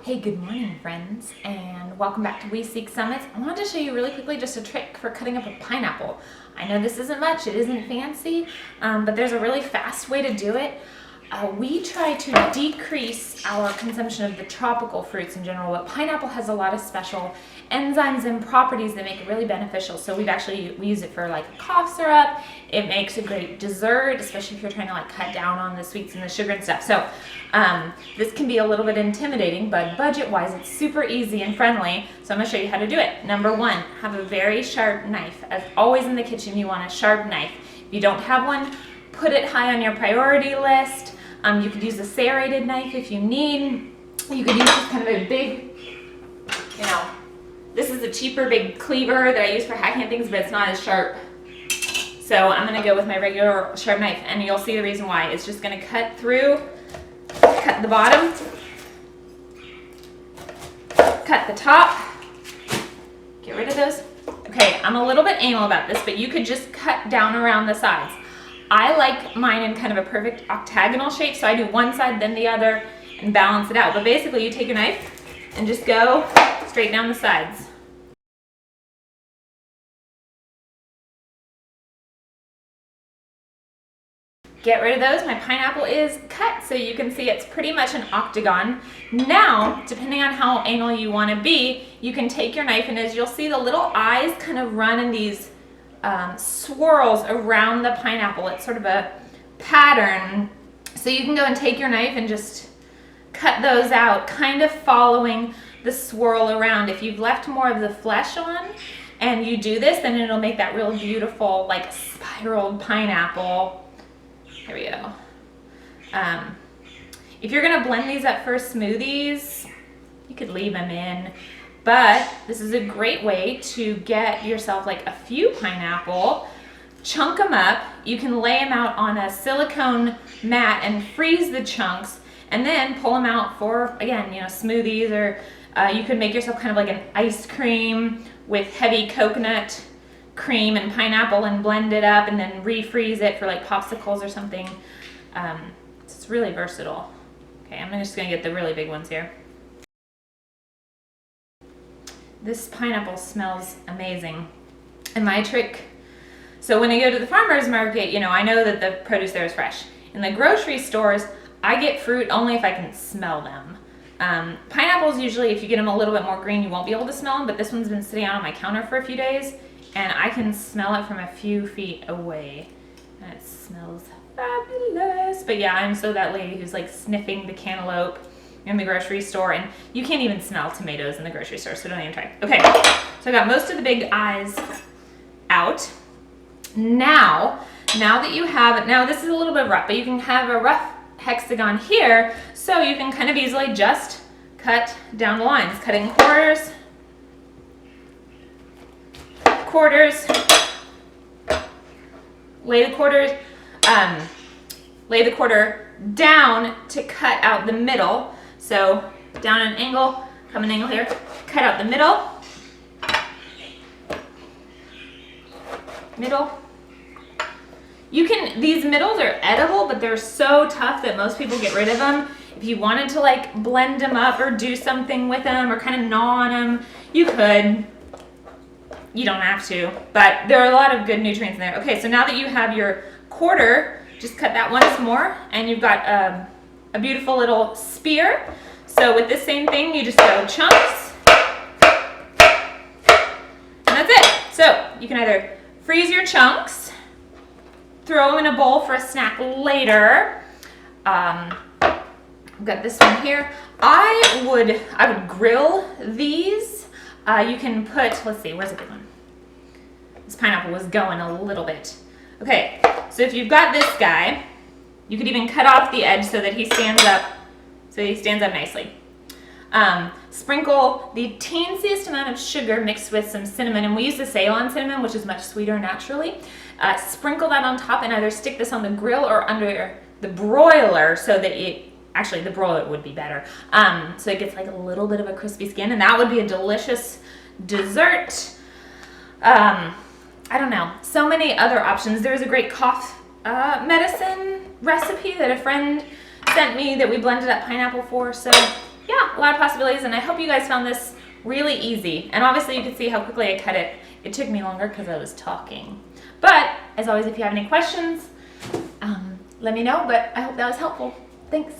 Hey, good morning, friends, and welcome back to We Seek Summits. I wanted to show you really quickly just a trick for cutting up a pineapple. I know this isn't much, it isn't fancy, but there's a really fast way to do it. We try to decrease our consumption of the tropical fruits in general, but pineapple has a lot of special enzymes and properties that make it really beneficial. So we use it for like a cough syrup. It makes a great dessert, especially if you're trying to like cut down on the sweets and the sugar and stuff. So this can be a little bit intimidating, but budget-wise, it's super easy and friendly. So I'm gonna show you how to do it. Number one, have a very sharp knife. As always in the kitchen, you want a sharp knife. If you don't have one, put it high on your priority list. You could use a serrated knife if you need. You could use this kind of a big, this is a cheaper big cleaver that I use for hacking things, but it's not as sharp. So I'm gonna go with my regular sharp knife, and you'll see the reason why. It's just gonna cut through, cut the bottom, cut the top, get rid of those. Okay, I'm a little bit anal about this, but you could just cut down around the sides. I like mine in kind of a perfect octagonal shape, so I do one side, then the other, and balance it out. But basically, you take your knife and just go straight down the sides. Get rid of those. My pineapple is cut, so you can see it's pretty much an octagon. Now, depending on how anal you want to be, you can take your knife, and as you'll see, the little eyes kind of run in these swirls around the pineapple. It's sort of a pattern. So you can go and take your knife and just cut those out, kind of following the swirl around. If you've left more of the flesh on and you do this, then it'll make that real beautiful, like spiraled pineapple. Here we go. If you're gonna blend these up for smoothies, you could leave them in. But this is a great way to get yourself like a few pineapple, chunk them up. You can lay them out on a silicone mat and freeze the chunks, and then pull them out for, again, smoothies, or you could make yourself kind of like an ice cream with heavy coconut cream and pineapple and blend it up and then refreeze it for like popsicles or something. It's really versatile. Okay, I'm just gonna get the really big ones here. This pineapple smells amazing. And my trick, so when I go to the farmer's market, I know that the produce there is fresh. In the grocery stores, I get fruit only if I can smell them. Pineapples, usually, if you get them a little bit more green, you won't be able to smell them, but this one's been sitting out on my counter for a few days, and I can smell it from a few feet away. And it smells fabulous. But yeah, I'm so that lady who's like sniffing the cantaloupe in the grocery store, and you can't even smell tomatoes in the grocery store, so don't even try. Okay, so I got most of the big eyes out. Now that you have, now this is a little bit rough, but you can have a rough hexagon here, so you can kind of easily just cut down the lines, cutting quarters, lay the quarter down to cut out the middle. So down an angle, come an angle here, cut out the middle. These middles are edible, but they're so tough that most people get rid of them. If you wanted to like blend them up or do something with them or kind of gnaw on them, you could. You don't have to, but there are a lot of good nutrients in there. Okay, so now that you have your quarter, just cut that once more, and you've got a beautiful little spear. So with this same thing, you just go chunks, and that's it. So you can either freeze your chunks, throw them in a bowl for a snack later. I've got this one here. I would grill these. You can put, let's see, where's a good one? This pineapple was going a little bit. Okay, so if you've got this guy, you could even cut off the edge so that he stands up, nicely. Sprinkle the teensiest amount of sugar mixed with some cinnamon, and we use the Ceylon cinnamon, which is much sweeter naturally. Sprinkle that on top, and either stick this on the grill or under the broiler so that actually the broiler would be better, so it gets like a little bit of a crispy skin, and that would be a delicious dessert. I don't know, so many other options. There's a great cough medicine recipe that a friend sent me that we blended up pineapple for, so yeah, a lot of possibilities, and I hope you guys found this really easy. And obviously you can see how quickly I cut it. It took me longer because I was talking. But as always, if you have any questions, let me know, but I hope that was helpful. Thanks.